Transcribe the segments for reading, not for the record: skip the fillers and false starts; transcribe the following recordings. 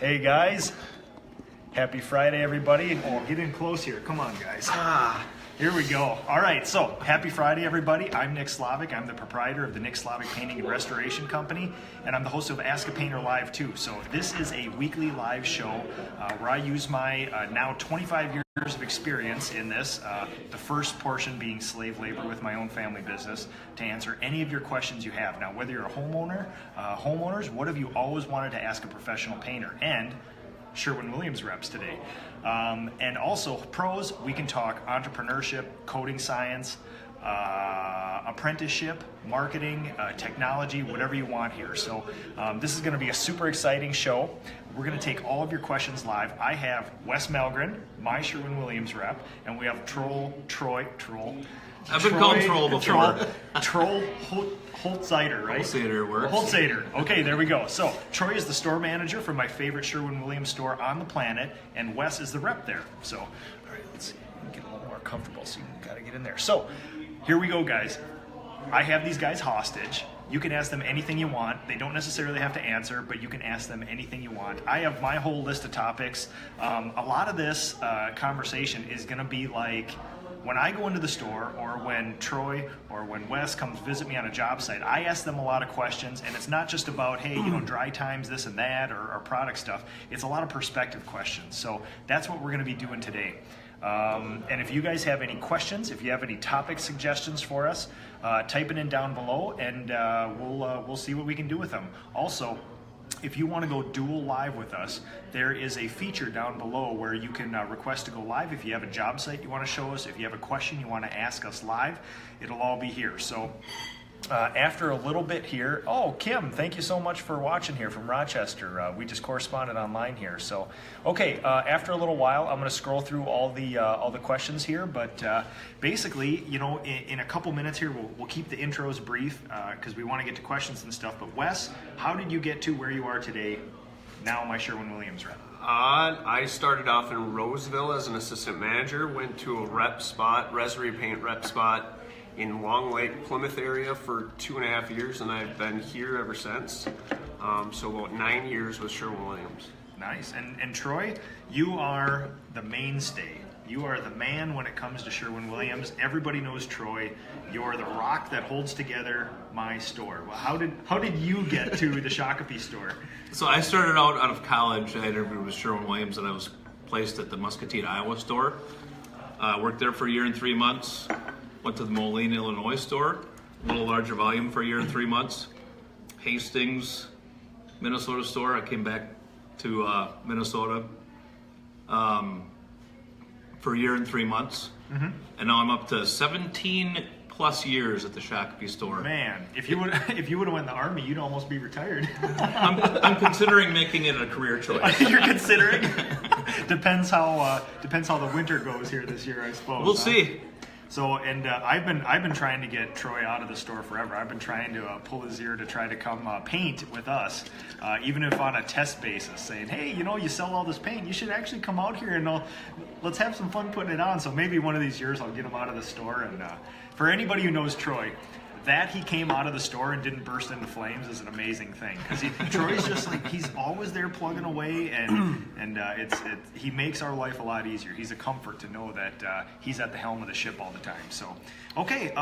Hey guys, happy Friday everybody. Oh, get in close here. Come on guys. Here we go. All right, so happy Friday everybody. I'm Nick Slavik. I'm the proprietor of the Nick Slavik Painting and Restoration Company, and I'm the host of Ask a Painter Live too. So this is a weekly live show where I use my now 25 years of experience in this, the first portion being slave labor with my own family business, to answer any of your questions you have. Now, whether you're a homeowner, homeowners, what have you always wanted to ask a professional painter? And Sherwin-Williams Reps today. And also pros, we can talk entrepreneurship, coding science, apprenticeship, marketing, technology, whatever you want here. So this is going to be a super exciting show. We're going to take all of your questions live. I have Wes Malgren, my Sherwin-Williams rep, and we have Troll. I've been called Troll before. Troll Holtzider, right? Holtzider works. Holtzider. Okay, there we go. So Troy is the store manager for my favorite Sherwin-Williams store on the planet, and Wes is the rep there. So, all right, let's see. Get a little more comfortable, so you got to get in there. So, here we go, guys. I have these guys hostage. You can ask them anything you want. They don't necessarily have to answer, but you can ask them anything you want. I have my whole list of topics. A lot of this conversation is going to be like, when I go into the store, or when Troy or when Wes comes visit me on a job site, I ask them a lot of questions, and it's not just about, hey, dry times, this and that, or product stuff. It's a lot of perspective questions. So that's what we're going to be doing today. And if you guys have any questions, if you have any topic suggestions for us, type it in down below, and we'll see what we can do with them. Also, if you want to go dual live with us, there is a feature down below where you can request to go live. If you have a job site you want to show us, if you have a question you want to ask us live, it'll all be here. So after a little bit here, oh, Kim, thank you so much for watching here from Rochester. We just corresponded online here. So, okay, after a little while, I'm going to scroll through all the questions here. But basically, in a couple minutes here, we'll keep the intros brief because we want to get to questions and stuff. But Wes, how did you get to where you are today? Now, my Sherwin-Williams rep. I started off in Roseville as an assistant manager. Went to a rep spot, resume paint rep spot, in Long Lake, Plymouth area for 2.5 years, and I've been here ever since. So about 9 years with Sherwin-Williams. Nice. And Troy, you are the mainstay. You are the man when it comes to Sherwin-Williams. Everybody knows Troy. You're the rock that holds together my store. Well, how did you get to the Shakopee store? So I started out of college. I interviewed with Sherwin-Williams, and I was placed at the Muscatine, Iowa store. Worked there for a year and 3 months. Went to the Moline, Illinois store, a little larger volume for a year and 3 months. Hastings, Minnesota store. I came back to Minnesota for a year and 3 months. Mm-hmm. And now I'm up to 17 plus years at the Shakopee store. Man, if you would have went in the Army, you'd almost be retired. I'm considering making it a career choice. You're considering? Depends how the winter goes here this year, I suppose. We'll see. So, and I've been trying to get Troy out of the store forever. I've been trying to pull his ear to try to come paint with us, even if on a test basis, saying, hey, you sell all this paint, you should actually come out here and let's have some fun putting it on. So maybe one of these years I'll get him out of the store. And for anybody who knows Troy, that he came out of the store and didn't burst into flames is an amazing thing, because Troy's just like, he's always there plugging away, and he makes our life a lot easier. He's a comfort to know that he's at the helm of the ship all the time. So, okay,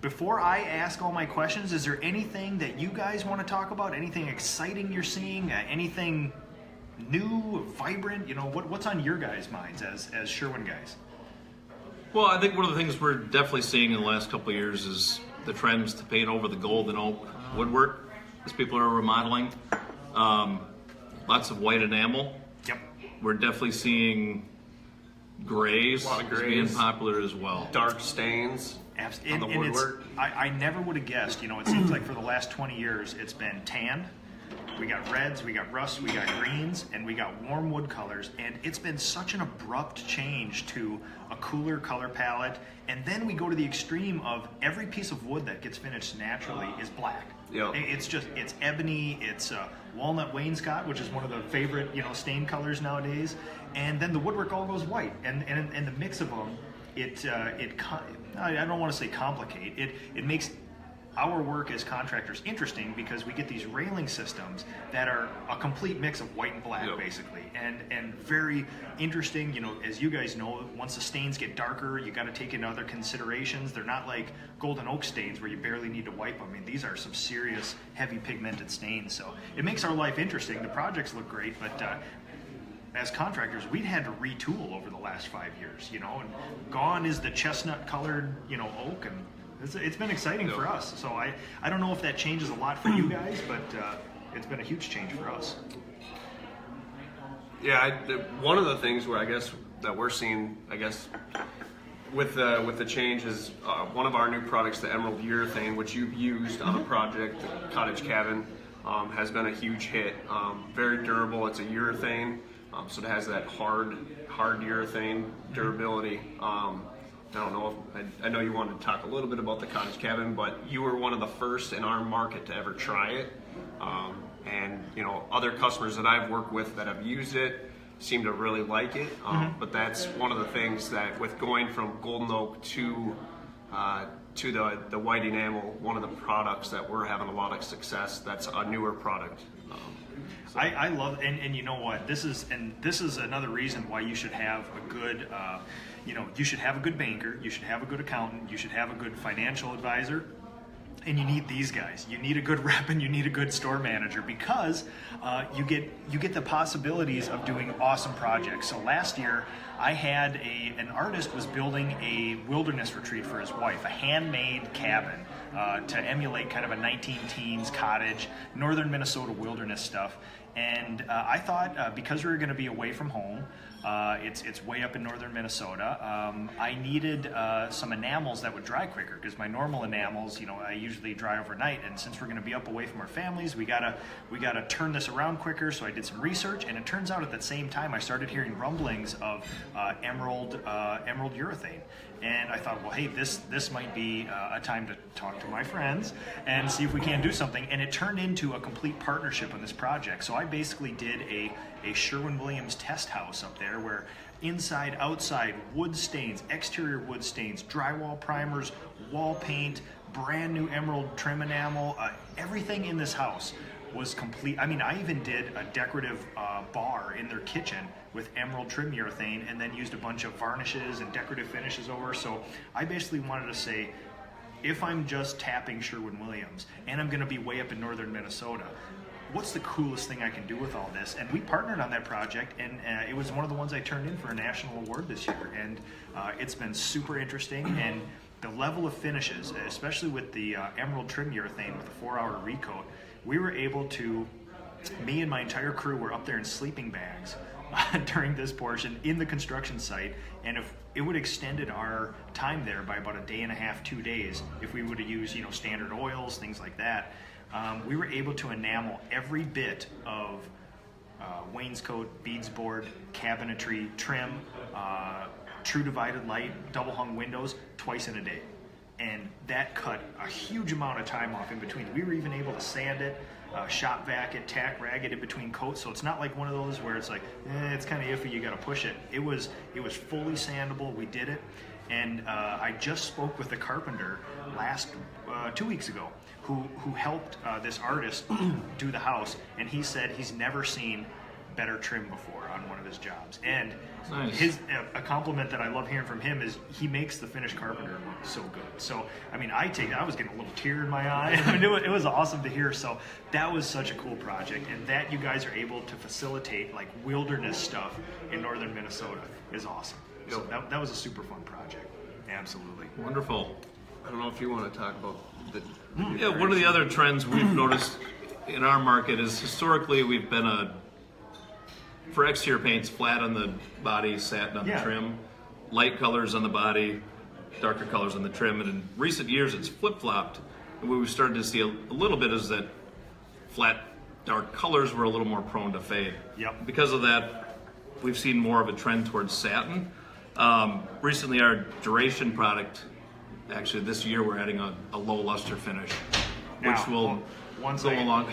before I ask all my questions, is there anything that you guys want to talk about? Anything exciting you're seeing? Anything new, vibrant? What's on your guys' minds as Sherwin guys? Well, I think one of the things we're definitely seeing in the last couple of years is the trends to paint over the gold and oak woodwork as people are remodeling. Lots of white enamel. Yep. We're definitely seeing grays, A lot of grays being popular as well. Dark stains on the woodwork. I never would have guessed. It seems like for the last 20 years it's been tan. We got reds, we got rusts, we got greens, and we got warm wood colors, and it's been such an abrupt change to a cooler color palette. And then we go to the extreme of every piece of wood that gets finished naturally is black. Yep. It's ebony, it's walnut wainscot, which is one of the favorite stain colors nowadays, and then the woodwork all goes white, and the mix of them, I don't want to say complicate, it makes our work as contractors interesting because we get these railing systems that are a complete mix of white and black, basically, and very interesting. You know, as you guys know, once the stains get darker, you got to take into other considerations. They're not like golden oak stains where you barely need to wipe them. I mean, these are some serious heavy pigmented stains, so it makes our life interesting. The projects look great, but as contractors, we'd had to retool over the last 5 years, you know, and gone is the chestnut colored, you know, oak, and it's been exciting for us. So I don't know if that changes a lot for you guys, but it's been a huge change for us. Yeah, one of the things where I guess that we're seeing, I guess, with the change is one of our new products, the Emerald Urethane, which you've used on a project, Cottage Cabin, has been a huge hit. Very durable. It's a urethane, so it has that hard urethane durability. I don't know if, I know you wanted to talk a little bit about the Cottage Cabin, but you were one of the first in our market to ever try it. And you know, other customers that I've worked with that have used it seem to really like it. But that's one of the things that with going from golden oak to the white enamel, one of the products that we're having a lot of success, that's a newer product. I love, and you know what, this is another reason why you should have a good, you should have a good banker, you should have a good accountant, you should have a good financial advisor, and you need these guys. You need a good rep and you need a good store manager because you get the possibilities of doing awesome projects. So last year, I had an artist was building a wilderness retreat for his wife, a handmade cabin to emulate kind of a 19-teens cottage, northern Minnesota wilderness stuff. And I thought because we were going to be away from home, it's way up in northern Minnesota, I needed some enamels that would dry quicker because my normal enamels, you know, I usually dry overnight. And since we're going to be up away from our families, we gotta turn this around quicker. So I did some research, and it turns out at the same time I started hearing rumblings of emerald urethane. And I thought, well, hey, this might be a time to talk to my friends and see if we can do something. And it turned into a complete partnership on this project. So I basically did a Sherwin-Williams test house up there where inside, outside, wood stains, exterior wood stains, drywall primers, wall paint, brand new emerald trim enamel, everything in this house was complete. I mean, I even did a decorative bar in their kitchen with emerald trim urethane and then used a bunch of varnishes and decorative finishes over. So I basically wanted to say, if I'm just tapping Sherwin-Williams and I'm going to be way up in northern Minnesota, what's the coolest thing I can do with all this? And we partnered on that project, and it was one of the ones I turned in for a national award this year. And it's been super interesting, and the level of finishes, especially with the emerald trim urethane with a 4-hour recoat, we were able to, me and my entire crew were up there in sleeping bags during this portion in the construction site, and if it would have extended our time there by about a day and a half, 2 days, if we would have used, you know, standard oils, things like that. We were able to enamel every bit of wainscot, beads board, cabinetry, trim, true divided light, double hung windows twice in a day. And that cut a huge amount of time off in between. We were even able to sand it, shop vac it, tack rag it in between coats, so it's not like one of those where it's like, it's kind of iffy, you gotta push it. It was fully sandable, we did it. And I just spoke with the carpenter 2 weeks ago who helped this artist do the house, and he said he's never seen better trim before on one of his jobs. And nice. A compliment that I love hearing from him is he makes the finished carpenter look so good. So, I mean, I was getting a little tear in my eye. I mean, it was awesome to hear. So that was such a cool project, and that you guys are able to facilitate like wilderness stuff in northern Minnesota is awesome. So that was a super fun project. Absolutely. Wonderful. I don't know if you want to talk about the Yeah, one of the other trends we've noticed in our market is historically we've been for exterior paints, flat on the body, satin on the trim, light colors on the body, darker colors on the trim, and in recent years it's flip-flopped. And what we started to see a little bit is that flat, dark colors were a little more prone to fade. Yep. Because of that, we've seen more of a trend towards satin. Recently our duration product, actually this year we're adding a low luster finish, which will go along.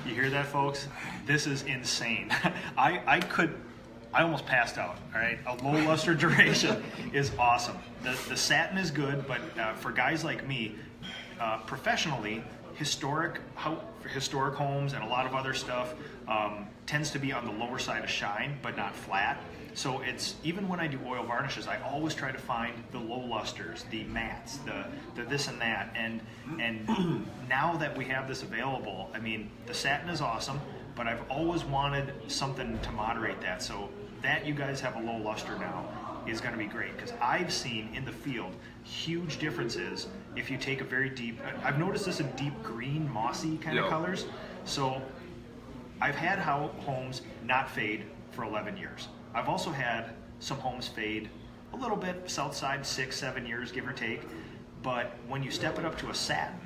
You hear that, folks? This is insane. I almost passed out. All right, a low luster duration is awesome. The satin is good, but for guys like me, professionally, historic homes and a lot of other stuff tends to be on the lower side of shine, but not flat. So it's, even when I do oil varnishes, I always try to find the low lusters, the mattes, the this and that. And now that we have this available, I mean, the satin is awesome, but I've always wanted something to moderate that. So that you guys have a low luster now is going to be great, because I've seen in the field huge differences if you take a very deep, I've noticed this in deep green, mossy kind of colors. So I've had homes not fade for 11 years. I've also had some homes fade a little bit, south side 6-7 years, give or take. But when you step it up to a satin,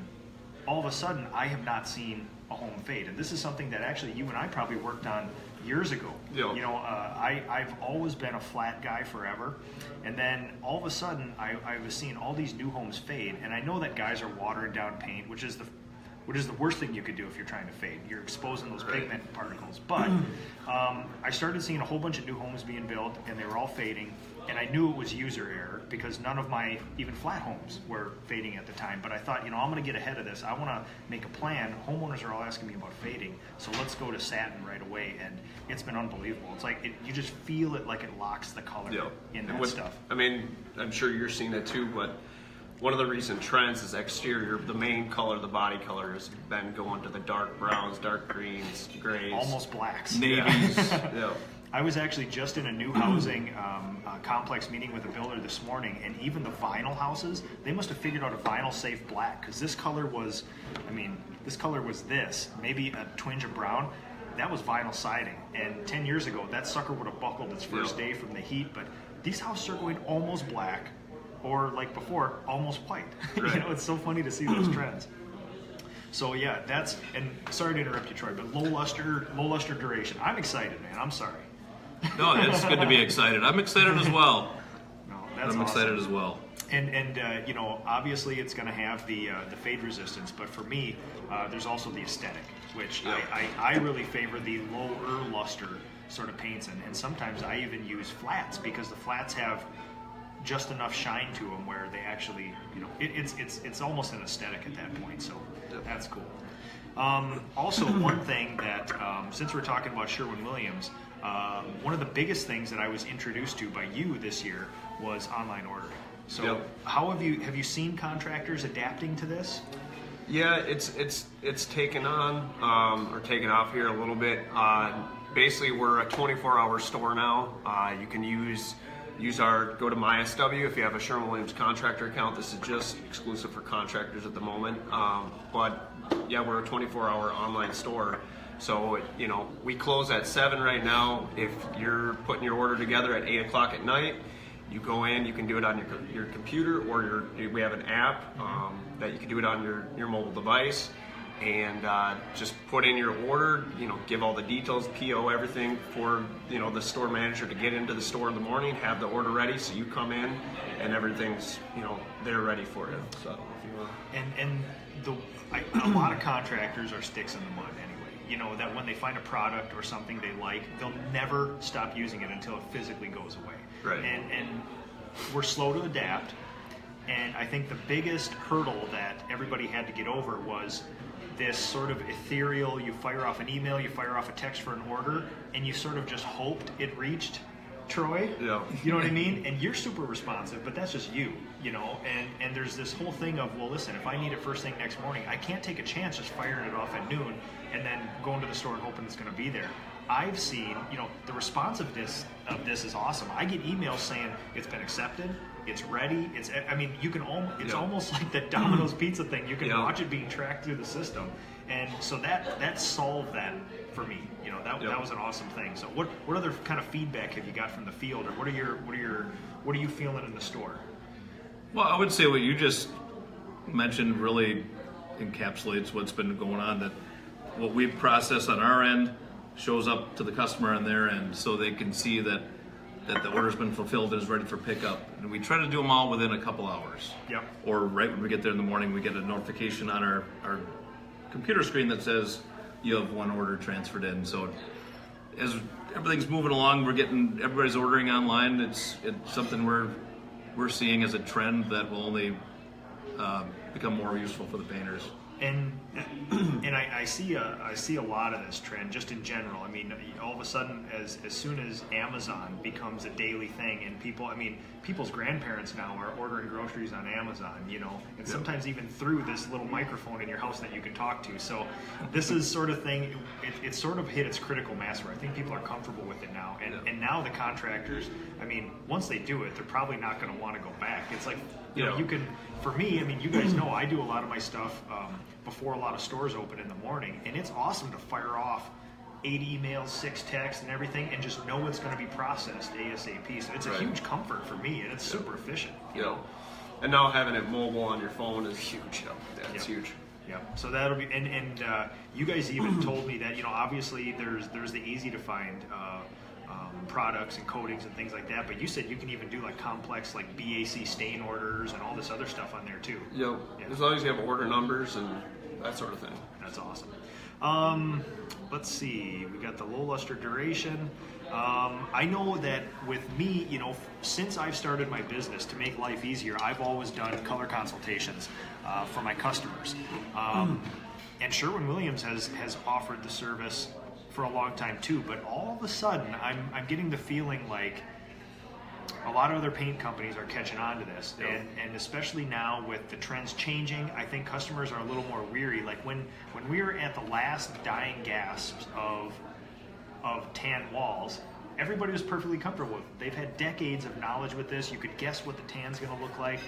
all of a sudden I have not seen a home fade. And this is something that actually you and I probably worked on years ago. Yeah. You know, I've always been a flat guy forever. And then all of a sudden I was seeing all these new homes fade. And I know that guys are watering down paint, which is the worst thing you could do if you're trying to fade. You're exposing those pigment particles. But I started seeing a whole bunch of new homes being built, and they were all fading. And I knew it was user error, because none of my even flat homes were fading at the time. But I thought, you know, I'm going to get ahead of this. I want to make a plan. Homeowners are all asking me about fading, so let's go to satin right away. And it's been unbelievable. It's like you just feel it, like it locks the color in that stuff. I mean, I'm sure you're seeing it too, but one of the recent trends is exterior. The main color, the body color, has been going to the dark browns, dark greens, grays, almost blacks, navies. Yeah. I was actually just in a new housing complex meeting with a builder this morning, and even the vinyl houses, they must have figured out a vinyl safe black, because this color was, this, maybe a twinge of brown. That was vinyl siding, and 10 years ago, that sucker would have buckled its first day from the heat. But these houses are going almost black, or like before, almost white. Right. You know, it's so funny to see those trends. So yeah, that's, and sorry to interrupt you, Troy, but low luster duration. I'm excited, man. I'm sorry. No, it's good to be excited. I'm excited as well. No, that's I'm awesome. excited as well. And you know, obviously it's going to have the fade resistance, but for me, there's also the aesthetic, which I really favor the lower luster sort of paints, and sometimes I even use flats, because the flats have just enough shine to them where they actually, you know, it's almost an aesthetic at that point. So that's cool. Also, one thing that since we're talking about Sherwin-Williams, one of the biggest things that I was introduced to by you this year was online ordering. So how have you seen contractors adapting to this? Yeah, it's taken on or taken off here a little bit. Basically, we're a 24-hour store now. You can use go to MySW if you have a Sherwin-Williams contractor account. This is just exclusive for contractors at the moment. But yeah, we're a 24-hour online store. So, you know, we close at 7 right now. If you're putting your order together at 8 o'clock at night, you go in, you can do it on your computer, or we have an app that you can do it on your mobile device, and just put in your order, you know, give all the details, PO, everything for, you know, the store manager to get into the store in the morning, have the order ready, so you come in and everything's, you know, they're ready for you. So if you want. A lot of contractors are sticks in the mud anyway. You know, that when they find a product or something they like, they'll never stop using it until it physically goes away. Right. And we're slow to adapt. And I think the biggest hurdle that everybody had to get over was this sort of ethereal, you fire off an email, you fire off a text for an order, and you sort of just hoped it reached Troy. Yeah. You know what I mean? And you're super responsive, but that's just you know? And there's this whole thing of, well, listen, if I need it first thing next morning, I can't take a chance just firing it off at noon and then going to the store and hoping it's going to be there. I've seen, you know, the responsiveness of this is awesome. I get emails saying it's been accepted, it's ready, I mean, you can it's almost like that Domino's pizza thing. You can watch it being tracked through the system. And so that solved that for me. You know, that was an awesome thing. So what other kind of feedback have you got from the field, or what are you feeling in the store? Well, I would say what you just mentioned really encapsulates what's been going on, that what we process on our end shows up to the customer on their end, so they can see that the order's been fulfilled and is ready for pickup. And we try to do them all within a couple hours. Yep. Or right when we get there in the morning, we get a notification on our computer screen that says you have one order transferred in. So as everything's moving along, everybody's ordering online. It's something we're seeing as a trend that will only become more useful for the painters. And I see a lot of this trend just in general. I mean, all of a sudden, as soon as Amazon becomes a daily thing, and people's grandparents now are ordering groceries on Amazon, and sometimes even through this little microphone in your house that you can talk to. So this is sort of thing. It's sort of hit its critical mass where I think people are comfortable with it now, and now the contractors. I mean, once they do it, they're probably not going to want to go back. It's like you can. For me, I mean, you guys know I do a lot of my stuff before a lot of stores open in the morning, and it's awesome to fire off 8 emails, 6 texts, and everything, and just know it's going to be processed ASAP. So it's a huge comfort for me, and it's super efficient. And now having it mobile on your phone is huge. It's huge. Yeah, so that'll be, and you guys even told me that obviously there's the easy to find products and coatings and things like that, but you said you can even do like complex like BAC stain orders and all this other stuff on there too. Yeah. As long as you have order numbers and that sort of thing. That's awesome. Let's see, we got the low luster duration. I know that with me, since I've started my business to make life easier, I've always done color consultations for my customers. And Sherwin-Williams has offered the service for a long time too, but all of a sudden I'm getting the feeling like a lot of other paint companies are catching on to this, and especially now with the trends changing, I think customers are a little more weary. Like when we were at the last dying gasps of tan walls, everybody was perfectly comfortable with it. They've had decades of knowledge with this. You could guess what the tan's going to look like,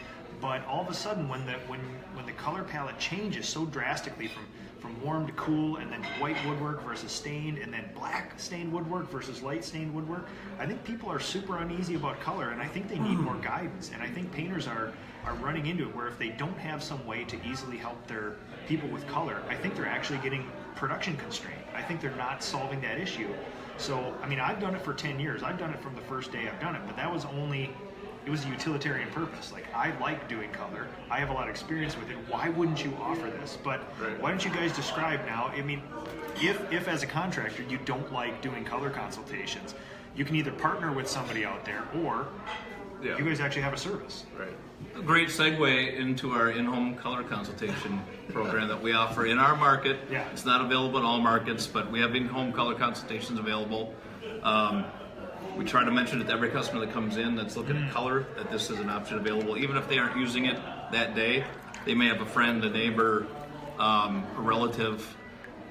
but all of a sudden when the color palette changes so drastically from warm to cool, and then white woodwork versus stained, and then black stained woodwork versus light stained woodwork, I think people are super uneasy about color, and I think they need more guidance. And I think painters are running into it where if they don't have some way to easily help their people with color, I think they're actually getting production constrained. I think they're not solving that issue. So, I mean, I've done it for 10 years. I've done it from the first day I've done it, but that was it was a utilitarian purpose. Like, I like doing color. I have a lot of experience with it. Why wouldn't you offer this? But why don't you guys describe now, I mean, if as a contractor you don't like doing color consultations, you can either partner with somebody out there or you guys actually have a service. Right. A great segue into our in-home color consultation program that we offer in our market. Yeah. It's not available in all markets, but we have in-home color consultations available. We try to mention it to every customer that comes in that's looking at color, that this is an option available. Even if they aren't using it that day, they may have a friend, a neighbor, a relative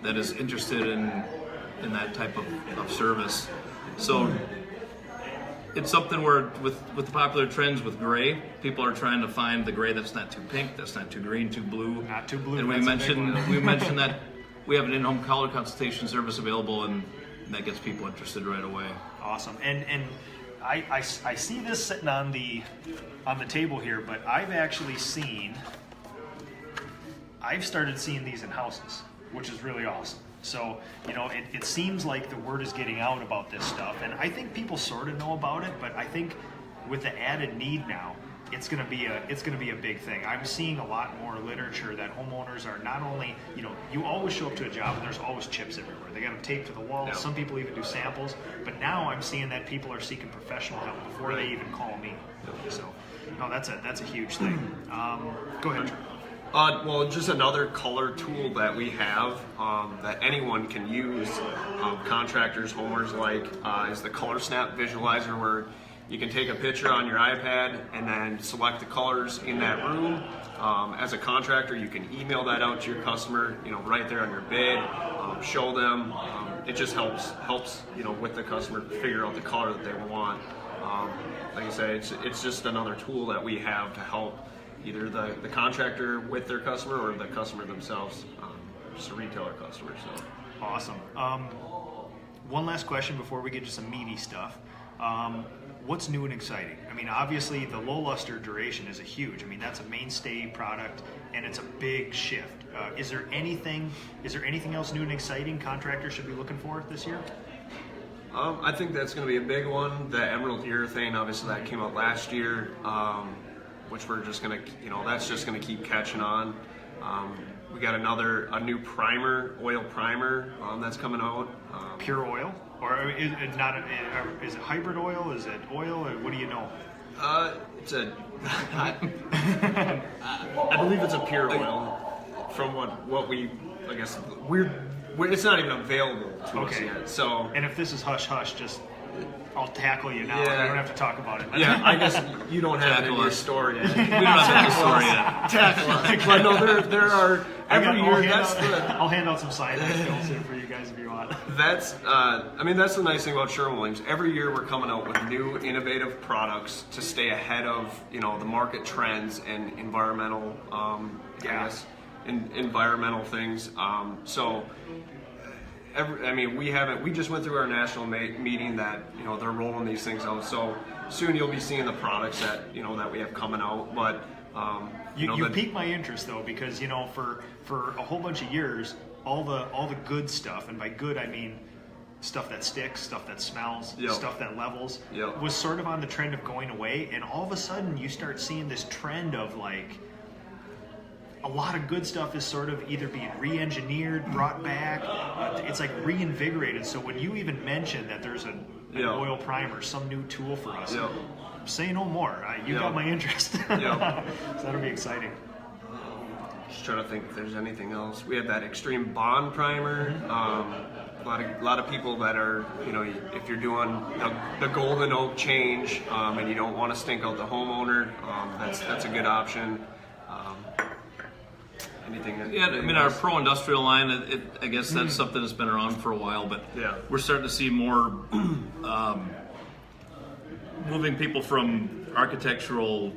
that is interested in that type of service. So it's something where with the popular trends with gray, people are trying to find the gray that's not too pink, that's not too green, too blue. Not too blue. And we mentioned that we have an in-home color consultation service available, and that gets people interested right away. Awesome. And I see this sitting on the table here, but I've started seeing these in houses, which is really awesome. So, it seems like the word is getting out about this stuff, and I think people sort of know about it, but I think with the added need now, it's going to be a big thing. I'm seeing a lot more literature that homeowners are not only, you always show up to a job and there's always chips everywhere. They got them taped to the walls. Yeah. Some people even do samples, but now I'm seeing that people are seeking professional help before they even call me. So, no, that's a huge thing. Go ahead. Well, just another color tool that we have that anyone can use, contractors, homeowners is the Color Snap Visualizer, where you can take a picture on your iPad and then select the colors in that room. As a contractor, you can email that out to your customer, right there on your bid, show them. It just helps, with the customer figure out the color that they want. Like I say, it's just another tool that we have to help either the contractor with their customer or the customer themselves, just a retailer customer. So awesome. One last question before we get to some meaty stuff. What's new and exciting? I mean, obviously the low luster duration is that's a mainstay product, and it's a big shift. Is there anything else new and exciting contractors should be looking for this year? I think that's going to be a big one. The emerald urethane, obviously that came out last year, which we're just going to, that's just going to keep catching on. We got a new primer, oil primer, that's coming out. Pure oil? Or is it not? Is it hybrid oil? Is it oil? Or what do you know? It's a. I believe it's a pure oil. From what we, I guess we're it's not even available to us yet. So. And if this is hush hush, just I'll tackle you now. Yeah. We don't have to talk about it. Yeah, I guess you don't have it in your store yet. We don't have the story yet. Tackle us. But no, there are every year. I'll hand out some cyanide pills here for you guys if you want. That's that's the nice thing about Sherwin-Williams. Every year we're coming out with new innovative products to stay ahead of the market trends and environmental environmental things. We just went through our national meeting that they're rolling these things out. So soon you'll be seeing the products that that we have coming out. But you piqued my interest though, because for a whole bunch of years, all the good stuff, and by good I mean stuff that sticks, stuff that smells, stuff that levels, was sort of on the trend of going away. And all of a sudden you start seeing this trend of like a lot of good stuff is sort of either being re-engineered, brought back. It's like reinvigorated. So when you even mention that there's an oil primer, some new tool for us, say no more. You got my interest. So that'll be exciting. Just trying to think if there's anything else. We have that extreme bond primer. A lot of people that are, if you're doing the golden oak change and you don't want to stink out the homeowner, that's a good option. Our pro industrial line, I guess that's something that's been around for a while, but we're starting to see more moving people from architectural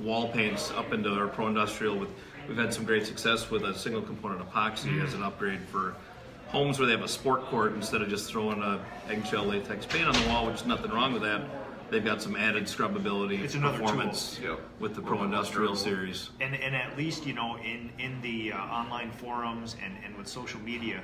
wall paints up into our pro industrial. We've had some great success with a single component epoxy as an upgrade for homes where they have a sport court instead of just throwing a eggshell latex paint on the wall, which is nothing wrong with that. They've got some added scrubbability performance with the Pro Industrial series. And at least, in the online forums and with social media,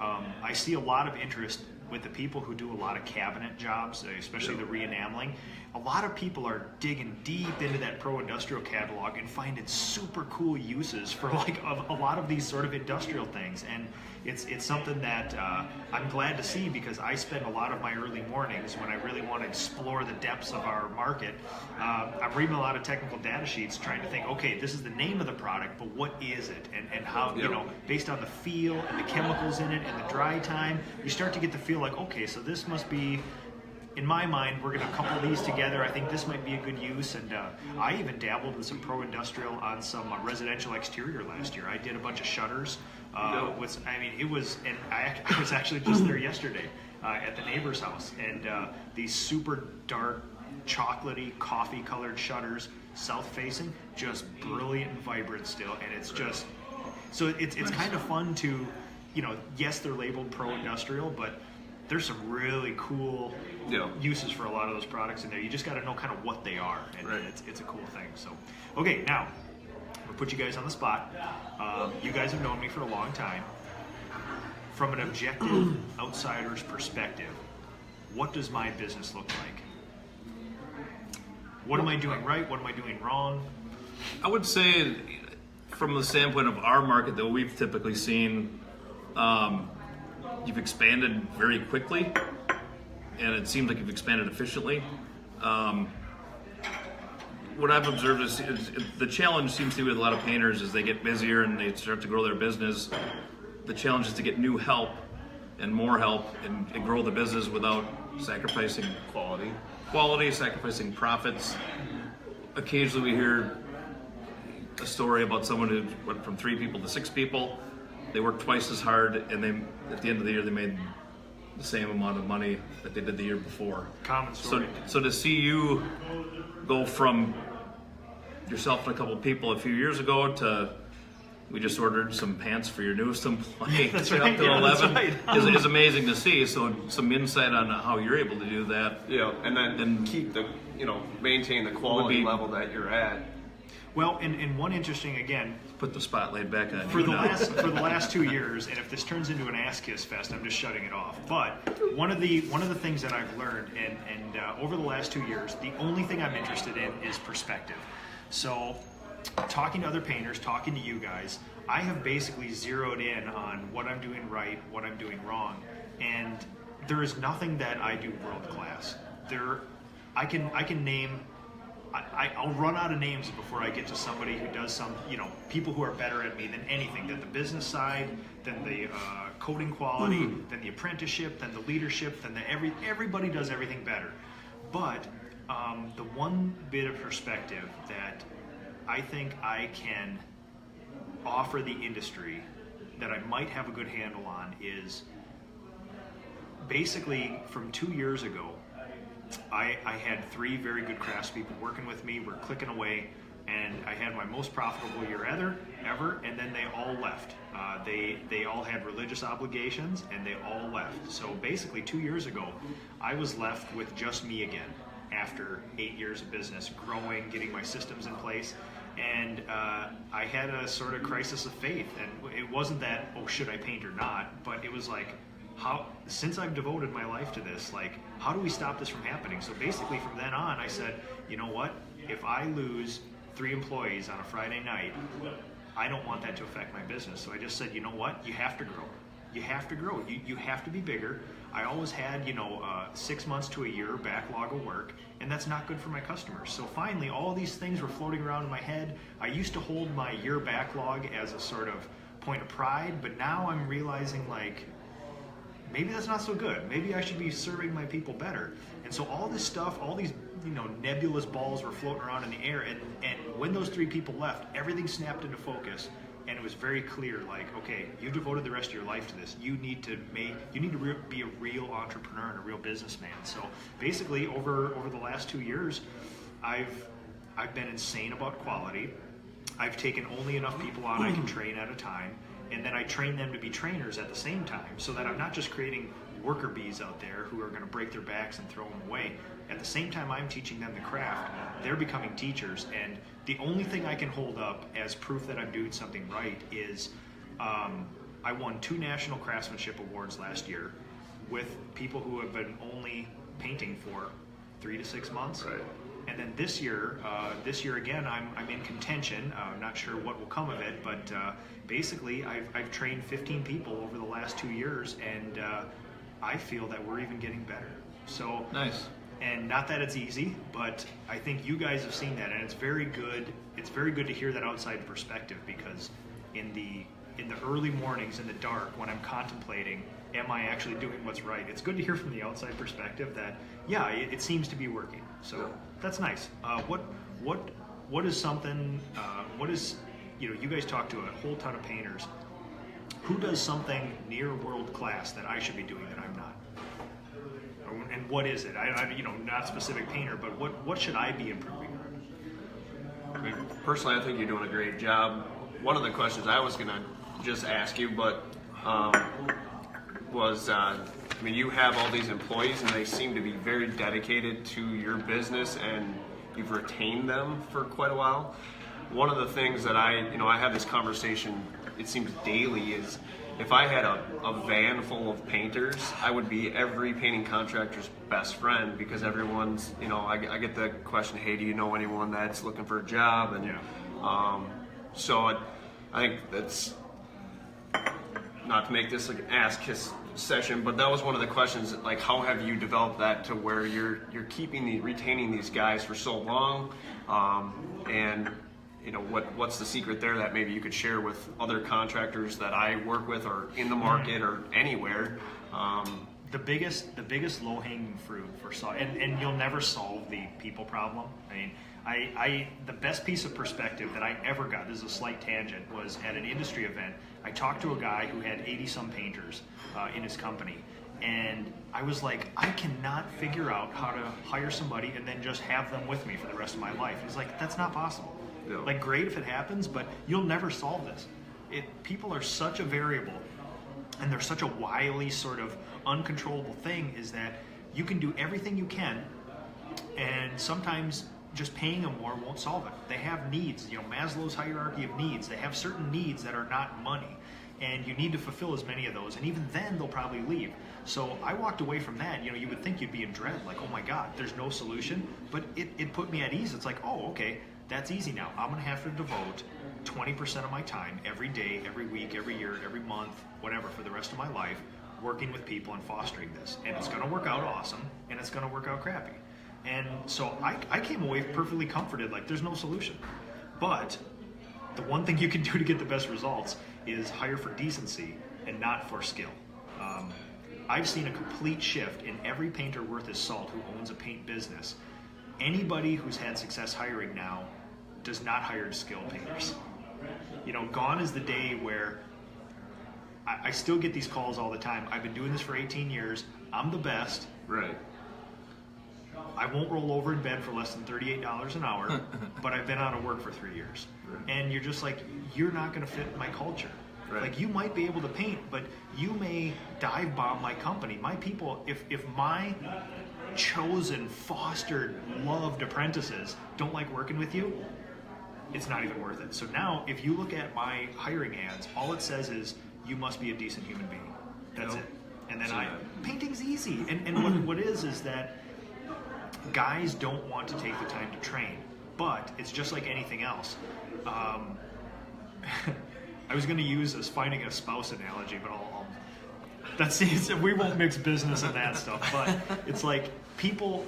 I see a lot of interest with the people who do a lot of cabinet jobs, especially the re-enameling. A lot of people are digging deep into that Pro Industrial catalog and finding super cool uses for a lot of these sort of industrial things. And it's something that I'm glad to see, because I spend a lot of my early mornings when I really want to explore the depths of our market. I'm reading a lot of technical data sheets trying to think, okay, this is the name of the product, but what is it? And how, based on the feel and the chemicals in it and the dry time, you start to get the feel like, okay, so this must be, in my mind, we're going to couple these together. I think this might be a good use. And I even dabbled with some Pro Industrial on some residential exterior last year. I did a bunch of shutters. I was actually just there yesterday at the neighbor's house. And these super dark, chocolatey, coffee-colored shutters, south-facing, just brilliant and vibrant still. And it's just, so it's kind of fun to, yes, they're labeled Pro Industrial, but there's some really cool uses for a lot of those products in there. You just got to know kind of what they are, and it's a cool thing. So, okay, now we'll put you guys on the spot. You guys have known me for a long time. From an objective outsider's perspective, what does my business look like? What am I doing right? What am I doing wrong? I would say, from the standpoint of our market, though, we've typically seen you've expanded very quickly, and it seems like you've expanded efficiently. What I've observed is the challenge seems to be with a lot of painters as they get busier and they start to grow their business. The challenge is to get new help and more help and grow the business without sacrificing quality, sacrificing profits. Occasionally we hear a story about someone who went from 3 people to 6 people. They worked twice as hard, and at the end of the year they made the same amount of money that they did the year before. Common story. So to see you go from yourself and a couple of people a few years ago to we just ordered some pants for your newest employee that's up right. to 11 that's right. is amazing to see. So some insight on how you're able to do that. Yeah, and then keep the maintain the quality level that you're at. Well, and one interesting, again, put the spotlight back on for the last 2 years, and if this turns into an ass kiss fest, I'm just shutting it off. But one of the things that I've learned, and over the last 2 years, the only thing I'm interested in is perspective. So, talking to other painters, talking to you guys, I have basically zeroed in on what I'm doing right, what I'm doing wrong, and there is nothing that I do world class. I can name I'll run out of names before I get to somebody who does some, people who are better at me than anything, than the business side, than the coding quality, than the apprenticeship, than the leadership, than everybody does everything better. But the one bit of perspective that I think I can offer the industry that I might have a good handle on is basically from 2 years ago, I had 3 very good craftspeople working with me. We're clicking away, and I had my most profitable year ever, and then they all left. They all had religious obligations, and they all left. So basically 2 years ago, I was left with just me again after 8 years of business, growing, getting my systems in place. And I had a sort of crisis of faith, and it wasn't that, oh, should I paint or not, but it was like, since I've devoted my life to this, like, how do we stop this from happening? So basically from then on, I said, you know what, if I lose 3 employees on a Friday night, I don't want that to affect my business. So I just said, you know what, you have to grow. You have to grow. You have to be bigger. I always had, 6 months to a year backlog of work, and that's not good for my customers. So finally, all these things were floating around in my head. I used to hold my year backlog as a sort of point of pride, but now I'm realizing, like, maybe that's not so good. Maybe I should be serving my people better. And so all this stuff, all these nebulous balls were floating around in the air, and when those 3 people left, everything snapped into focus. And it was very clear, like, okay, you devoted the rest of your life to this. You need to be a real entrepreneur and a real businessman. So basically, over the last 2 years, I've been insane about quality. I've taken only enough people on I can train at a time, and then I train them to be trainers at the same time, so that I'm not just creating worker bees out there who are going to break their backs and throw them away. At the same time I'm teaching them the craft, they're becoming teachers, and the only thing I can hold up as proof that I'm doing something right is I won 2 National Craftsmanship Awards last year with people who have been only painting for 3 to 6 months. Right. And then this year again, I'm in contention. I'm not sure what will come of it, but basically I've trained 15 people over the last 2 years, and I feel that we're even getting better. So nice. And not that it's easy, but I think you guys have seen that, and it's very good. It's very good to hear that outside perspective, because in the early mornings, in the dark, when I'm contemplating, am I actually doing what's right? It's good to hear from the outside perspective that, yeah, it seems to be working. So that's nice. What is something? What is, you guys talk to a whole ton of painters. Who does something near world class that I should be doing that I'm not? And what is it? I not specific painter, but what should I be improving on? I mean, personally, I think you're doing a great job. One of the questions I was going to just ask you, but was, you have all these employees, and they seem to be very dedicated to your business, and you've retained them for quite a while. One of the things that I have this conversation, it seems daily, is if I had a van full of painters, I would be every painting contractor's best friend, because everyone's, I get the question, hey, do you know anyone that's looking for a job? And so I think that's, not to make this like an ask kiss session, but that was one of the questions, like, how have you developed that to where you're retaining these guys for so long, and what's the secret there that maybe you could share with other contractors that I work with, or in the market, or anywhere? The biggest low-hanging fruit and you'll never solve the people problem. The best piece of perspective that I ever got, this is a slight tangent, was at an industry event. I talked to a guy who had 80-some painters in his company, and I was like, I cannot figure out how to hire somebody and then just have them with me for the rest of my life. He's like, that's not possible. Yeah. Like, great if it happens, but you'll never solve this. People are such a variable, and they're such a wily, sort of uncontrollable thing, is that you can do everything you can, and sometimes just paying them more won't solve it. They have needs, Maslow's hierarchy of needs. They have certain needs that are not money, and you need to fulfill as many of those, and even then they'll probably leave. So I walked away from that. You would think you'd be in dread, like, oh my God, there's no solution, but it put me at ease. It's like, oh, okay, that's easy now. I'm going to have to devote 20% of my time every day, every week, every year, every month, whatever, for the rest of my life, working with people and fostering this. And it's going to work out awesome, and it's going to work out crappy. And so I came away perfectly comforted, like there's no solution. But the one thing you can do to get the best results is hire for decency and not for skill. I've seen a complete shift in every painter worth his salt who owns a paint business. Anybody who's had success hiring now does not hire skilled painters. You know, gone is the day where I still get these calls all the time. I've been doing this for 18 years. I'm the best. Right. I won't roll over in bed for less than $38 an hour, but I've been out of work for 3 years. Right. And you're just like, you're not going to fit my culture. Right. Like, you might be able to paint, but you may dive bomb my company. My people, if my chosen, fostered, loved apprentices don't like working with you, it's not even worth it. So now, if you look at my hiring ads, all it says is, you must be a decent human being. That's it. And then painting's easy. And what is that guys don't want to take the time to train, but it's just like anything else. I was going to use as finding a spouse analogy, but we won't mix business and that stuff. But it's like people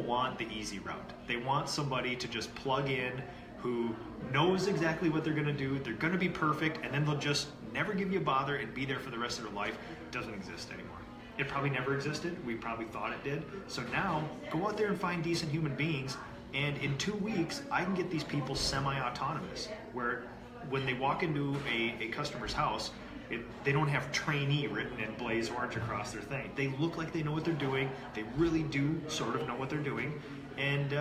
want the easy route. They want somebody to just plug in who knows exactly what they're going to do. They're going to be perfect, and then they'll just never give you a bother and be there for the rest of their life. It doesn't exist anymore. It probably never existed. We probably thought it did. So now, go out there and find decent human beings, and in 2 weeks, I can get these people semi-autonomous, where when they walk into a customer's house, they don't have trainee written in blaze orange across their thing. They look like they know what they're doing. They really do sort of know what they're doing. And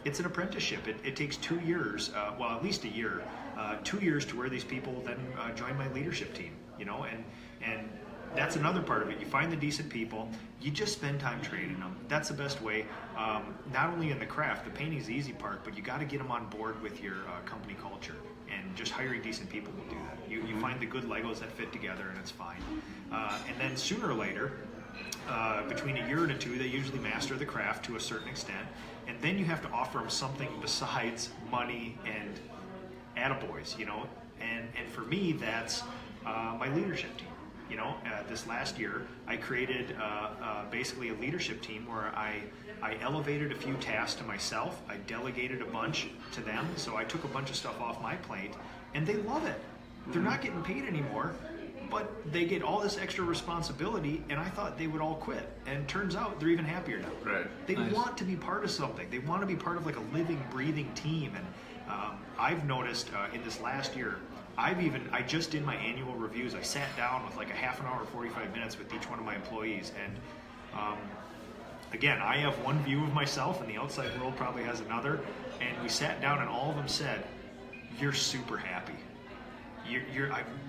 it's an apprenticeship. It takes 2 years, well, at least a year, 2 years to where these people then join my leadership team, and that's another part of it. You find the decent people, you just spend time training them. That's the best way, not only in the craft, the painting's the easy part, but you got to get them on board with your company culture, and just hiring decent people will do that. You find the good Legos that fit together, and it's fine. And then sooner or later, between a year and 2, they usually master the craft to a certain extent, and then you have to offer them something besides money and attaboys, and for me, that's my leadership team. This last year, I created basically a leadership team where I elevated a few tasks to myself, I delegated a bunch to them, so I took a bunch of stuff off my plate, and they love it. They're not getting paid anymore, but they get all this extra responsibility, and I thought they would all quit. And turns out they're even happier now. Right. They want to be part of something. They want to be part of like a living, breathing team. And I've noticed in this last year, I just did my annual reviews. I sat down with like a half an hour, 45 minutes with each one of my employees. And again, I have one view of myself, and the outside world probably has another. And we sat down, and all of them said, "You're super happy.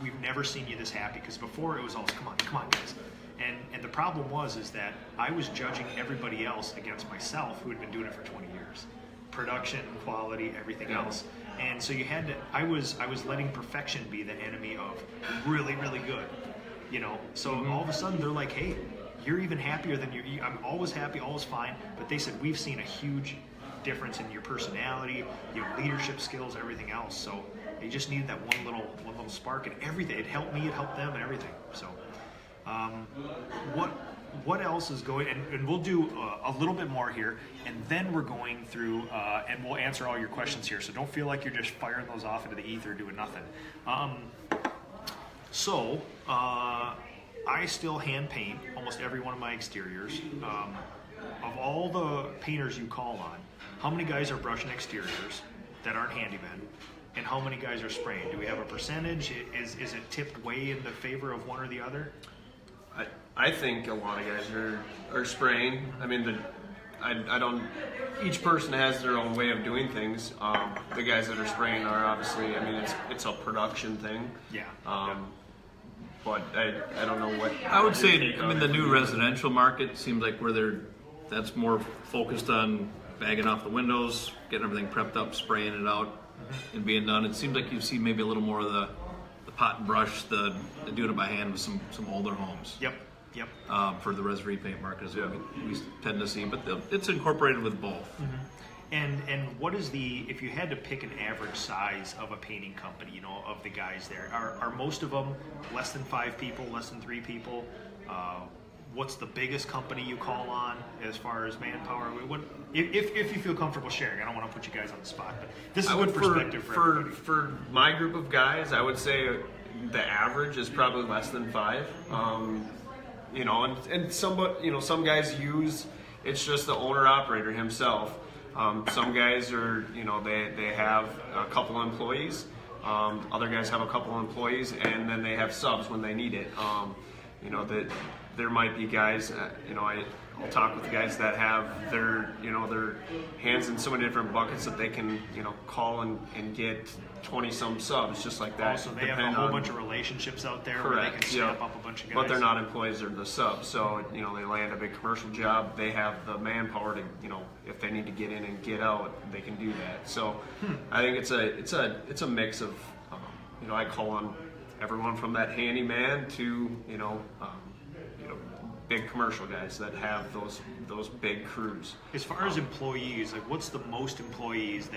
We've never seen you this happy," because before it was always, come on, guys. And the problem is that I was judging everybody else against myself, who had been doing it for 20 years. Production, quality, everything else. And so I was letting perfection be the enemy of really, really good. So all of a sudden they're like, "Hey, you're even happier than I'm always happy, always fine." But they said, "We've seen a huge difference in your personality, your leadership skills, everything else." So they just needed that one little spark, and everything. It helped me, it helped them, and everything. So, what else is going? And we'll do a little bit more here, and then we're going through, and we'll answer all your questions here. So don't feel like you're just firing those off into the ether doing nothing. I still hand paint almost every one of my exteriors. Of all the painters you call on, how many guys are brushing exteriors that aren't handymen? And how many guys are spraying? Do we have a percentage? Is it tipped way in the favor of one or the other? I think a lot of guys are spraying. I mean, I don't. Each person has their own way of doing things. The guys that are spraying are obviously. I mean, it's a production thing. Yeah. But I don't know what. I would say, the new residential market seems like that's more focused on bagging off the windows, getting everything prepped up, spraying it out, and being done. It seems like you see maybe a little more of the pot and brush, the doing it by hand with some older homes. Yep. For the res repaint market is what we tend to see, but it's incorporated with both. Mm-hmm. And what is if you had to pick an average size of a painting company, of the guys there, are most of them less than 5 people, less than 3 people? what's the biggest company you call on as far as manpower? What, if you feel comfortable sharing, I don't want to put you guys on the spot, but this is a good perspective for everybody. For my group of guys, I would say the average is probably less than 5. You know, and some guys use, it's just the owner operator himself. Some guys are, you know, they have a couple employees. Other guys have a couple employees, and then they have subs when they need it. You know, that there might be guys, you know, I'll talk with guys that have their hands in so many different buckets that they can, you know, call and get 20-some subs just like that. Also, they have a whole bunch of relationships out there where they can snap up a bunch of guys. But they're not employees, they're the subs. So, you know, they land a big commercial job, they have the manpower to, you know, if they need to get in and get out, they can do that. So I think it's a mix of, you know, I call on everyone from that handyman to, you know, big commercial guys that have those big crews. As far as employees, like what's the most employees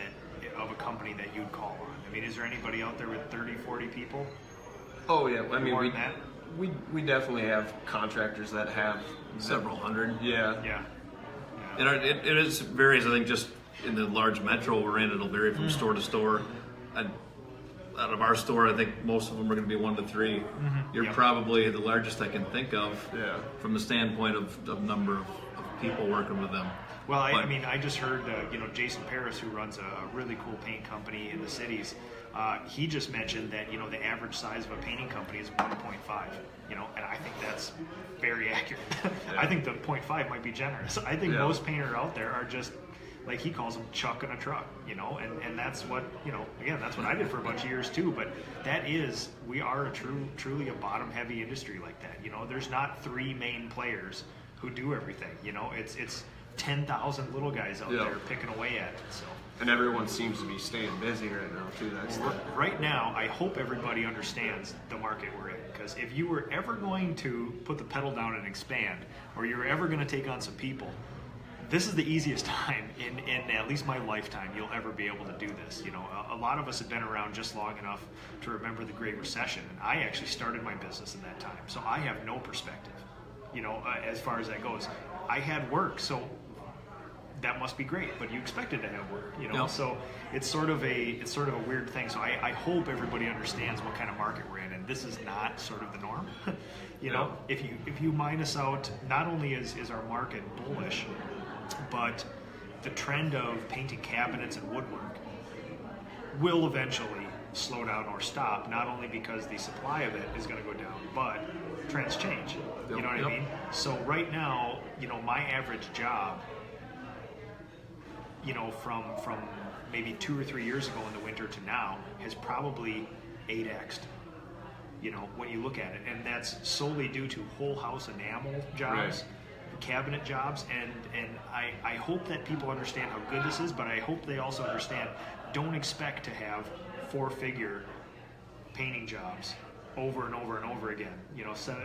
of a company that you'd call on? I mean, is there anybody out there with 30, 40 people? Oh yeah, I mean, More than that? we definitely have contractors that have Several hundred. Yeah. Yeah. And it is varies. I think just in the large metro we're in, it'll vary from store to store. Out of our store, I think most of them are going to be 1 to 3. You're probably the largest I can think of from the standpoint of number of people working with them. Well, I mean, I just heard, you know, Jason Paris, who runs a really cool paint company in the cities, he just mentioned that, you know, the average size of a painting company is 1.5, you know, and I think that's very accurate. I think the 0.5 might be generous. I think most painters out there are just, like he calls them chuck in a truck, you know, and that's what, you know, again, that's what I did for a bunch of years too, but we are truly a bottom heavy industry like that. You know, there's not 3 main players who do everything, you know, it's 10,000 little guys out there picking away at it, so. And everyone seems to be staying busy right now too. Right now, I hope everybody understands the market we're in, because if you were ever going to put the pedal down and expand, or you're ever going to take on some people, this is the easiest time in at least my lifetime you'll ever be able to do this. You know, a lot of us have been around just long enough to remember the Great Recession, and I actually started my business in that time, so I have no perspective, you know, as far as that goes. I had work, so that must be great, but you expected to have work, you know. So it's sort of a weird thing. So I hope everybody understands what kind of market we're in, and this is not sort of the norm. You know, if you minus out, not only is our market bullish, but the trend of painting cabinets and woodwork will eventually slow down or stop, not only because the supply of it is going to go down, but trends change. You know what I mean? So right now, you know, my average job, you know, from maybe 2 or 3 years ago in the winter to now has probably 8x'd, you know, when you look at it. And that's solely due to whole house enamel jobs, cabinet jobs, and I hope that people understand how good this is, but I hope they also understand, don't expect to have 4-figure painting jobs over and over and over again, you know, so,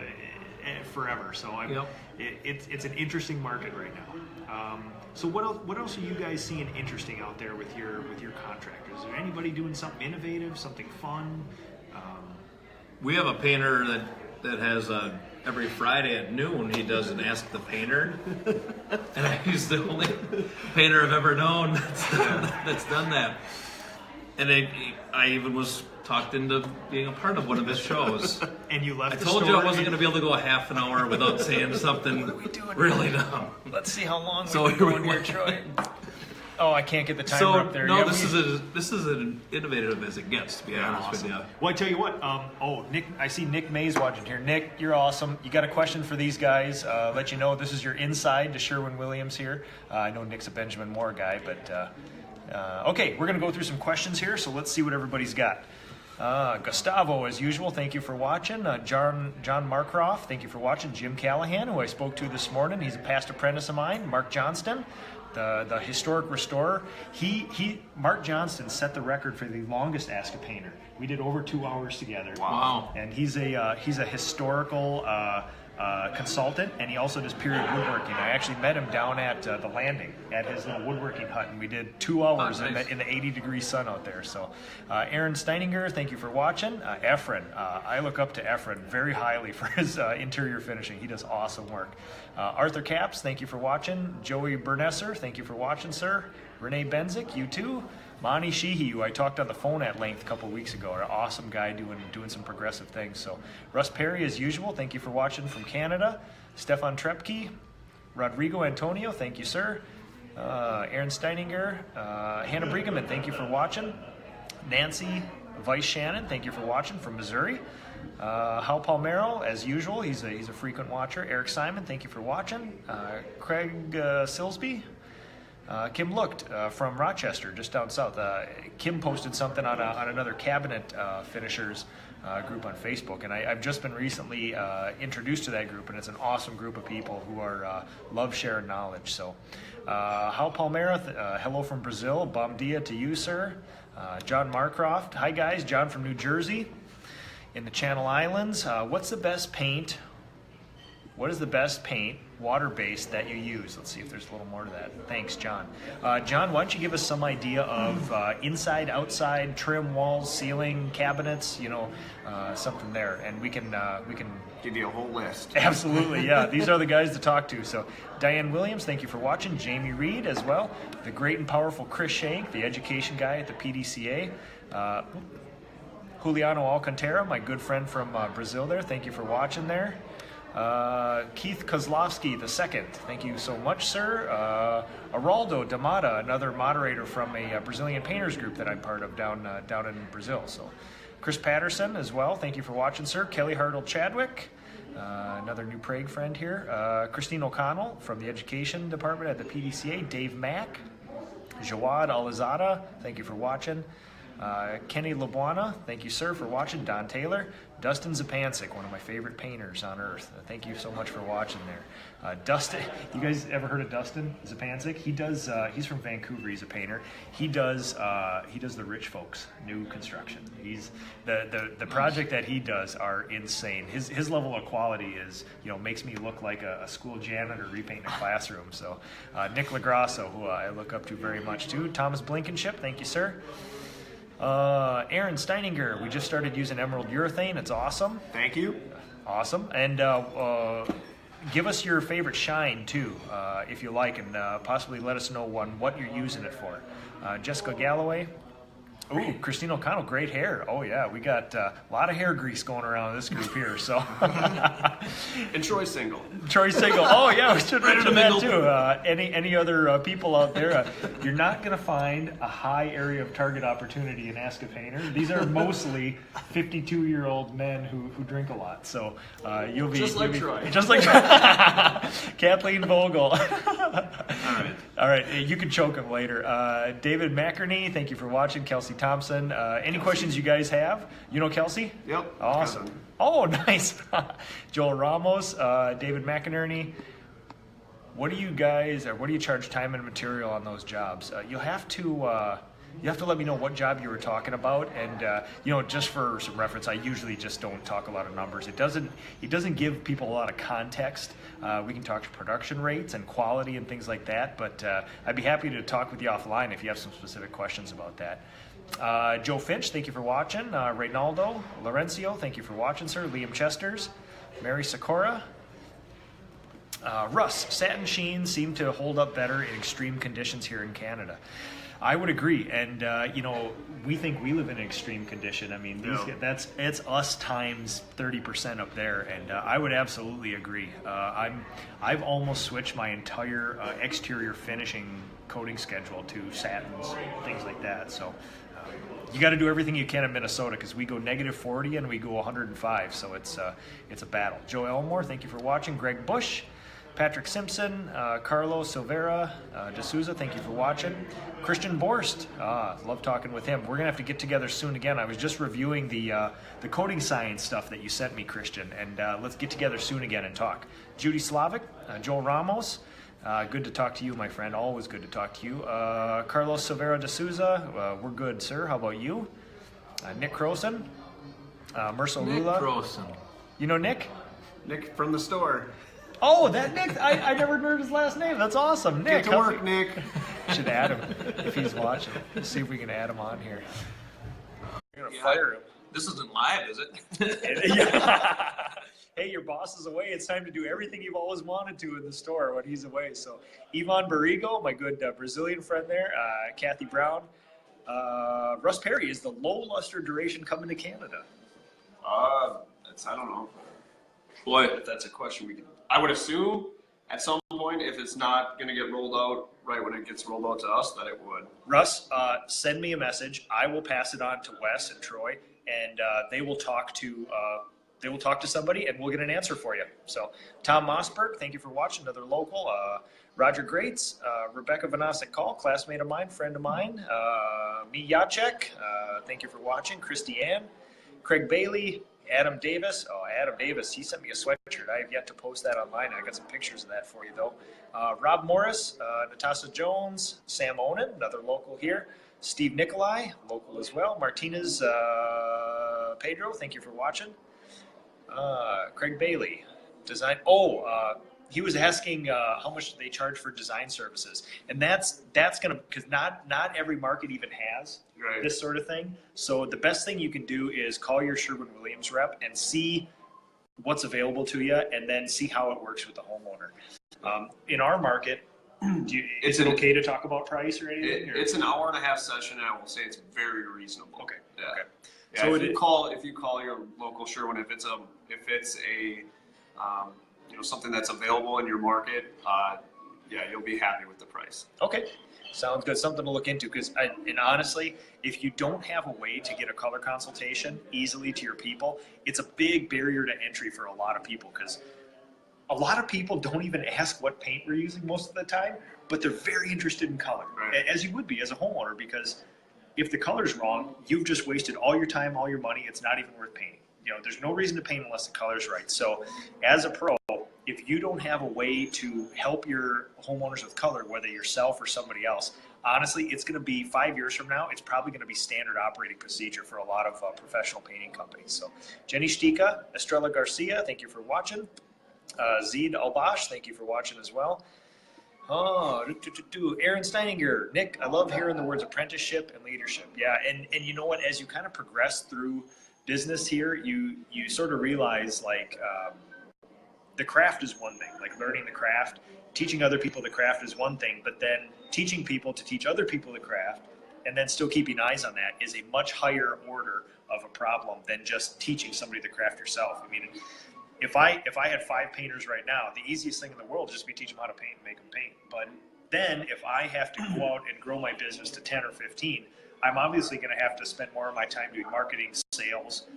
forever. So it's an interesting market right now. So what else are you guys seeing interesting out there with your contractors? Is there anybody doing something innovative, something fun? We have a painter that has every Friday at noon he does an Ask the Painter, and he's the only painter I've ever known that's done that. And I even was talked into being a part of one of his shows. And you left. I told you I wasn't going to be able to go a half an hour without saying something really dumb. Let's see how long we're going here, Troy. Oh, I can't get the timer up there. No, this is as innovative as it gets, to be honest with you. Well, I tell you what. Nick, I see Nick Mays watching here. Nick, you're awesome. You got a question for these guys? Let you know this is your inside to Sherwin-Williams here. I know Nick's a Benjamin Moore guy, but okay, we're going to go through some questions here. So let's see what everybody's got. Gustavo, as usual, thank you for watching. John Markroff, thank you for watching. Jim Callahan, who I spoke to this morning, he's a past apprentice of mine. Mark Johnston, the historic restorer. Mark Johnston set the record for the longest Ask a Painter. We did over 2 hours together. Wow! And he's a historical consultant, and he also does period woodworking. I actually met him down at the landing at his little woodworking hut, and we did 2 hours nice. in the 80-degree sun out there. So, Aaron Steininger, thank you for watching. Efren, I look up to Efren very highly for his interior finishing. He does awesome work. Arthur Capps, thank you for watching. Joey Bernesser, thank you for watching, sir. Renee Benzik, you too. Monty Sheehy, who I talked on the phone at length a couple weeks ago, an awesome guy doing some progressive things. So, Russ Perry, as usual, thank you for watching from Canada. Stefan Trepke, Rodrigo Antonio, thank you, sir. Aaron Steininger, Hannah Briegeman, thank you for watching. Nancy Vice Shannon, thank you for watching from Missouri. Hal Palmero, as usual, he's a frequent watcher. Eric Simon, thank you for watching. Craig Silsby. Kim Looked from Rochester, just down south. Kim posted something on another cabinet finishers group on Facebook, and I've just been recently introduced to that group, and it's an awesome group of people who are love sharing knowledge. So, Hal Palmera, hello from Brazil. Bom dia to you, sir. John Marcroft, hi guys. John from New Jersey, in the Channel Islands. What's the best paint? What is the best paint, water-based, that you use? Let's see if there's a little more to that. Thanks, John. John, why don't you give us some idea of inside, outside, trim, walls, ceiling, cabinets, something there, and we can Give you a whole list. Absolutely, yeah. These are the guys to talk to. So, Diane Williams, thank you for watching. Jamie Reed as well. The great and powerful Chris Shank, the education guy at the PDCA. Juliano Alcantara, my good friend from Brazil there. Thank you for watching there. Keith Kozlowski II, thank you so much, sir. Araldo Damata, another moderator from a Brazilian painters group that I'm part of down in Brazil. So, Chris Patterson as well, thank you for watching, sir. Kelly Hartle Chadwick, another New Prague friend here. Christine O'Connell from the education department at the PDCA. Dave Mack, Jawad Alizada, thank you for watching. Kenny Labuana, thank you, sir, for watching. Don Taylor. Dustin Zapancic, one of my favorite painters on earth. Thank you so much for watching there. Dustin, you guys ever heard of Dustin Zapancic? He does. He's from Vancouver. He's a painter. He does the rich folks new construction. He's the project that he does are insane. His level of quality is makes me look like a school janitor repainting a classroom. So Nick Lagrasso, who I look up to very much too. Thomas Blinkenship, thank you, sir. Aaron Steininger, we just started using emerald urethane. It's awesome. Thank you. Awesome. And give us your favorite shine, too, if you like, and possibly let us know what you're using it for. Jessica Galloway. Ooh, Christine O'Connell, great hair. Oh, yeah, we got a lot of hair grease going around this group here. So, and Troy Single. Troy Single. Oh, yeah, we should mention that, too. Any other people out there, you're not going to find a high area of target opportunity in Ask a Painter. These are mostly 52-year-old men who drink a lot. So, you'll be... Just like Troy. Just like Kathleen Vogel. All right, you can choke him later. David McInerney, thank you for watching. Kelsey Thompson. Any questions you guys have? You know Kelsey? Yep. Awesome. Oh, nice. Joel Ramos, David McInerney. What do you charge time and material on those jobs? You'll have to let me know what job you were talking about, and just for some reference, I usually just don't talk a lot of numbers. It doesn't give people a lot of context. We can talk production rates and quality and things like that, but I'd be happy to talk with you offline if you have some specific questions about that. Joe Finch, thank you for watching. Reynaldo Lorenzo, thank you for watching, sir. Liam Chesters, Mary Sakura. Russ, satin sheens seem to hold up better in extreme conditions here in Canada. I would agree, and we think we live in an extreme condition. I mean, it's us times 30% up there, and I would absolutely agree. I've almost switched my entire exterior finishing coating schedule to satins, things like that. So you got to do everything you can in Minnesota because we go -40 and we go 105, so it's a battle. Joe Elmore, thank you for watching. Greg Bush. Patrick Simpson, Carlos Silvera, D'Souza, thank you for watching. Christian Borst, love talking with him. We're going to have to get together soon again. I was just reviewing the coding science stuff that you sent me, Christian, and let's get together soon again and talk. Judy Slavik, Joel Ramos, good to talk to you, my friend. Always good to talk to you. Carlos Silvera D'Souza, we're good, sir. How about you? Nick Croson, Merso Lula. Nick Croson. You know Nick? Nick from the store. Oh, that Nick! I never heard his last name. That's awesome, Nick. Get to work, Nick. Should add him if he's watching. Let's see if we can add him on here. We're gonna fire him. This isn't live, is it? Yeah. Hey, your boss is away. It's time to do everything you've always wanted to in the store when he's away. So, Ivan Barrigo, my good Brazilian friend there, Kathy Brown, Russ Perry is the low luster duration coming to Canada. I don't know. Boy, If that's a question we can. I would assume at some point, if it's not going to get rolled out right when it gets rolled out to us, that it would. Russ, send me a message. I will pass it on to Wes and Troy, and they will talk to somebody, and we'll get an answer for you. So, Tom Mossberg, thank you for watching. Another local. Roger Greats, Rebecca Vanasek Call, classmate of mine, friend of mine. Me Jacek, thank you for watching. Christy Ann, Craig Bailey, Adam Davis. Oh, Adam Davis, he sent me a sweatshirt. I have yet to post that online. I got some pictures of that for you, though. Rob Morris, Natasha Jones, Sam Onan, another local here. Steve Nikolai, local as well. Martinez Pedro, thank you for watching. Craig Bailey, design. He was asking how much they charge for design services, and that's gonna, because not every market even has this sort of thing. So the best thing you can do is call your Sherwin-Williams rep and see what's available to you, and then see how it works with the homeowner. In our market, is it okay to talk about price or anything? It's an hour-and-a-half session, and I will say it's very reasonable. Okay. Yeah. Okay. Yeah, So if you call your local Sherwin, if it's a something that's available in your market, you'll be happy with the price. Okay, sounds good. Something to look into, and honestly, if you don't have a way to get a color consultation easily to your people, it's a big barrier to entry for a lot of people, because a lot of people don't even ask what paint we're using most of the time, but they're very interested in color, as you would be as a homeowner, because if the color's wrong, you've just wasted all your time, all your money. It's not even worth painting. There's no reason to paint unless the color's right. So as a pro, if you don't have a way to help your homeowners with color, whether yourself or somebody else, honestly, it's going to be 5 years from now, it's probably going to be standard operating procedure for a lot of professional painting companies. So Jenny Stika, Estrella Garcia, thank you for watching. Zed Albash, thank you for watching as well. Aaron Steininger, Nick, I love hearing the words apprenticeship and leadership. Yeah, and you know what? As you kind of progress through business here, you sort of realize, like, the craft is one thing. Like, learning the craft, teaching other people the craft is one thing, but then teaching people to teach other people the craft, and then still keeping eyes on that, is a much higher order of a problem than just teaching somebody the craft yourself. I mean, if I had 5 painters right now, the easiest thing in the world is just be teach them how to paint and make them paint. But then if I have to go out and grow my business to 10 or 15, I'm obviously going to have to spend more of my time doing marketing, sales,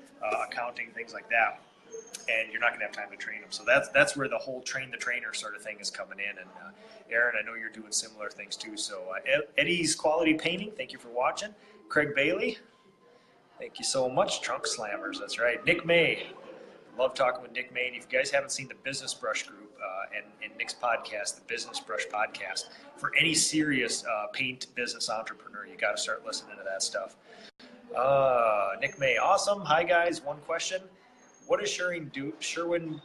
accounting, things like that. And you're not going to have time to train them. So that's where the whole train the trainer sort of thing is coming in. And Aaron, I know you're doing similar things too. So Eddie's Quality Painting, thank you for watching. Craig Bailey, thank you so much. Trunk Slammers, that's right. Nick May. Love talking with Nick May. And if you guys haven't seen the Business Brush group and Nick's podcast, the Business Brush podcast, for any serious paint business entrepreneur, you got to start listening to that stuff. Nick May, awesome. Hi guys, one question. What is Sherwin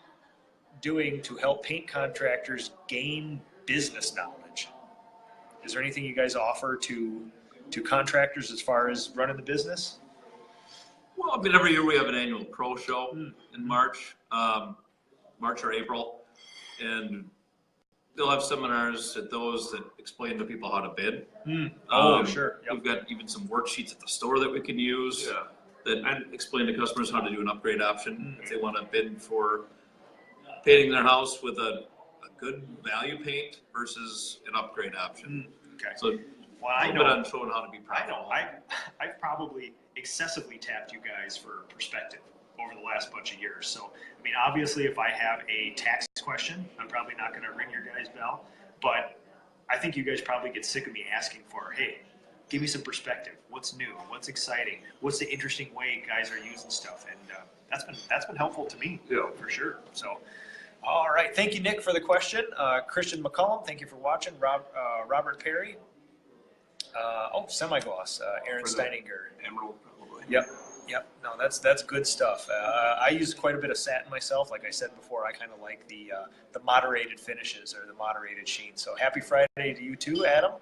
doing to help paint contractors gain business knowledge? Is there anything you guys offer to contractors as far as running the business? Well, I mean, every year we have an annual pro show in March or April, and they'll have seminars at those that explain to people how to bid. Sure. Yep. We've got even some worksheets at the store that we can use that explain to customers how to do an upgrade option if they want to bid for painting their house with a good value paint versus an upgrade option. Okay. So I know on showing how to be profitable. I've probably excessively tapped you guys for perspective over the last bunch of years. So, I mean, obviously, if I have a tax question, I'm probably not going to ring your guys' bell. But I think you guys probably get sick of me asking for, hey, give me some perspective. What's new? What's exciting? What's the interesting way guys are using stuff? And that's been helpful to me, for sure. So, all right. Thank you, Nick, for the question. Christian McCollum, thank you for watching. Robert Perry. Semi-gloss. Aaron Steininger. Emerald, probably. Yep. Yep, no, that's good stuff. I use quite a bit of satin myself. Like I said before, I kind of like the moderated finishes or the moderated sheen. So happy Friday to you too, Adam.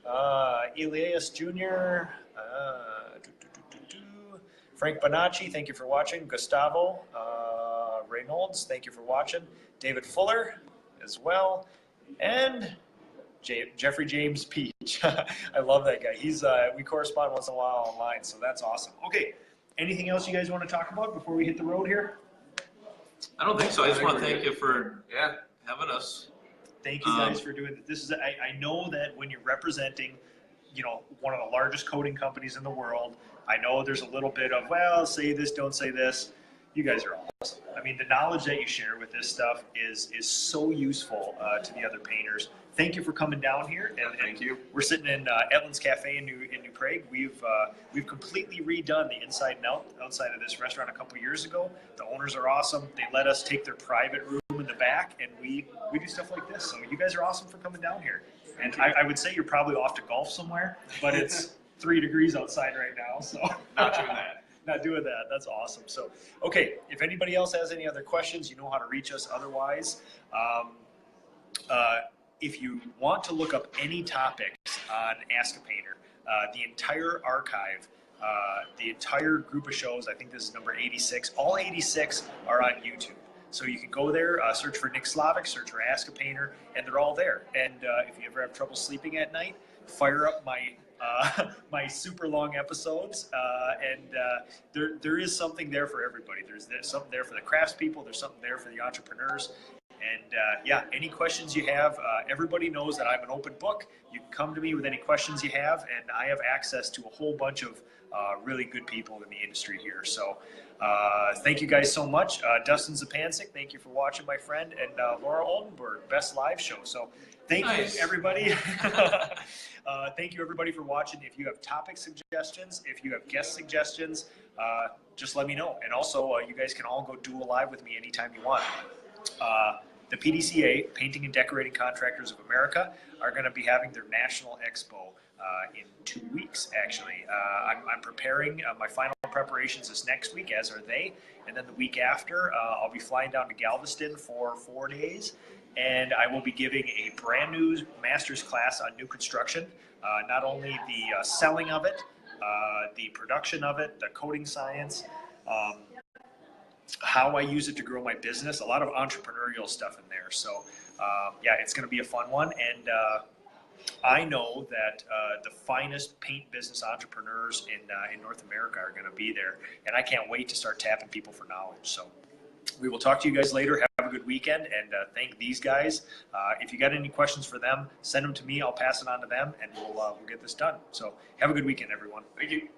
Elias Jr. Frank Bonacci, thank you for watching. Gustavo Reynolds, thank you for watching. David Fuller as well, and Jeffrey James Peach. I love that guy. We correspond once in a while online, so that's awesome. Okay, anything else you guys want to talk about before we hit the road here? I don't think so. I just want to thank you for having us. Thank you guys for doing this. I know that when you're representing, one of the largest coating companies in the world, I know there's a little bit of, well, say this, don't say this. You guys are awesome. I mean, the knowledge that you share with this stuff is so useful to the other painters. Thank you for coming down here. And thank you. We're sitting in Etlin's Cafe in New Prague. We've completely redone the inside and outside of this restaurant a couple years ago. The owners are awesome. They let us take their private room in the back, and we do stuff like this. So you guys are awesome for coming down here. And I would say you're probably off to golf somewhere, but it's 3 degrees outside right now, so Not doing that. Not doing that. That's awesome. So, okay, if anybody else has any other questions, you know how to reach us. Otherwise, if you want to look up any topics on Ask a Painter, the entire archive, the entire group of shows, I think this is number 86, all 86 are on YouTube. So you can go there, search for Nick Slavik, search for Ask a Painter, and they're all there. And if you ever have trouble sleeping at night, fire up my super long episodes, and there is something there for everybody. There's something there for the craftspeople. There's something there for the entrepreneurs. And any questions you have, everybody knows that I'm an open book. You can come to me with any questions you have, and I have access to a whole bunch of really good people in the industry here. So thank you guys so much. Dustin Zapancic, thank you for watching, my friend, and Laura Oldenburg, best live show. So thank you, everybody. Thank you, everybody, for watching. If you have topic suggestions, if you have guest suggestions, just let me know. And also, you guys can all go do a live with me anytime you want. The PDCA, Painting and Decorating Contractors of America, are going to be having their National Expo in 2 weeks, actually. I'm preparing. My final preparations is next week, as are they. And then the week after, I'll be flying down to Galveston for 4 days. And I will be giving a brand new master's class on new construction. Not only the selling of it, the production of it, the coating science, how I use it to grow my business, a lot of entrepreneurial stuff in there. So it's going to be a fun one. And I know that the finest paint business entrepreneurs in North America are going to be there. And I can't wait to start tapping people for knowledge. So we will talk to you guys later. Have a good weekend, and thank these guys. If you got any questions for them, send them to me. I'll pass it on to them, and we'll get this done. So have a good weekend, everyone. Thank you.